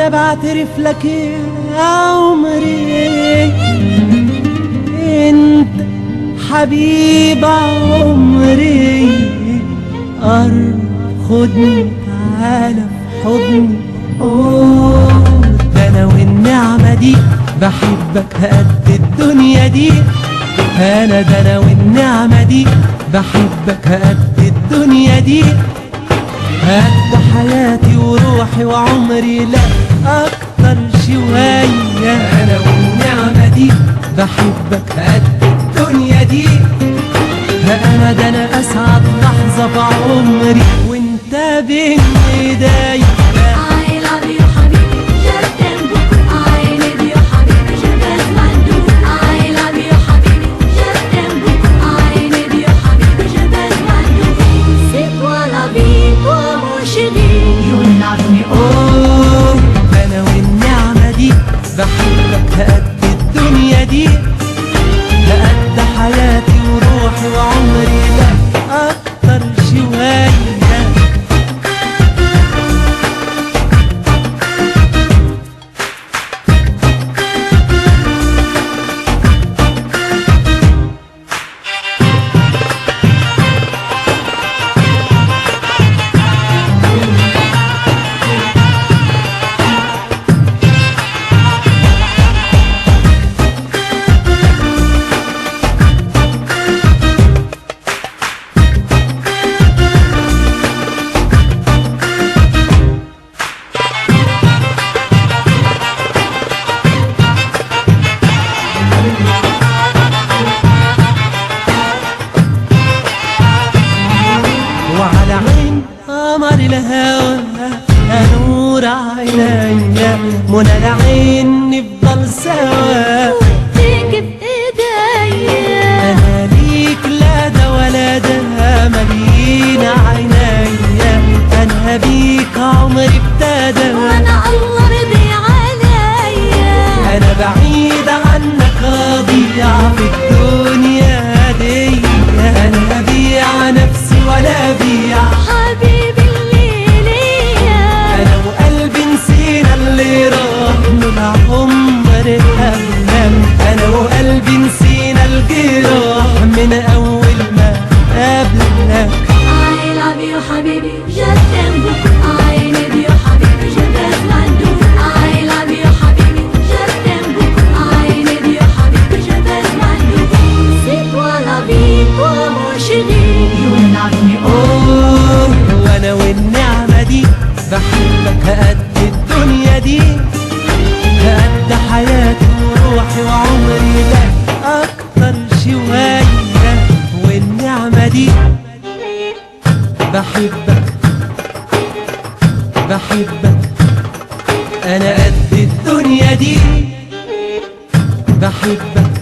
وانا بعترف لك يا عمري انت حبيب عمري. قرب خدني تعالى في حضني، ده انا والنعمة دي بحبك قد الدنيا دي. انا ده انا والنعمة دي بحبك قد الدنيا دي. قد حياتي وروحي وعمري لا اكتر شوية. انا والنعمة دي بحبك قد الدنيا دي. انا ده انا اسعد لحظة في عمري وانت بين ايديا. I love you حبيبي je t'aime beaucoup. I need you حبيبي j'ai besoin de vous. I love you حبيبي je t'aime beaucoup. I need you حبيبي j'ai besoin de vous. C'est toi la vie toi mon chéri. You love me اوه انا والنعمة دي بحبك قد الدنيا دي. قد حياتي وروحي وعمري لا اكتر شوية. وعلى عين قمر الهوى نور عينيا منى العين نفضل سوا. تيجي بإيديا انا ليك لا ده ولا ده ملينا عينيا. انا بيك عمري ابتدى وأنا الله رضي عليا. انا بعيد عنك اضيع في الدنيا دي. انا ابيع نفسي ولا ابيع حبيبي اللي ليا. انا وقلبي نسينا اللي راح من عمر الأيام. انا وقلبي نسينا الجراح من اول ما قابلناك. I love you حبيبي je t'aime beaucoup. I need you حبيبي j'ai besoin de vous. I love you حبيبي je t'aime beaucoup. I need you حبيبي j'ai besoin de vous. C'est toi la vie toi mon chéri. You love me اوه وانا والنعمة دي بحبك قد الدنيا دي. قد حياتي وروحي وعمري لا اكتر شوية. والنعمة دي بحبك انا قد الدنيا دي. بحبك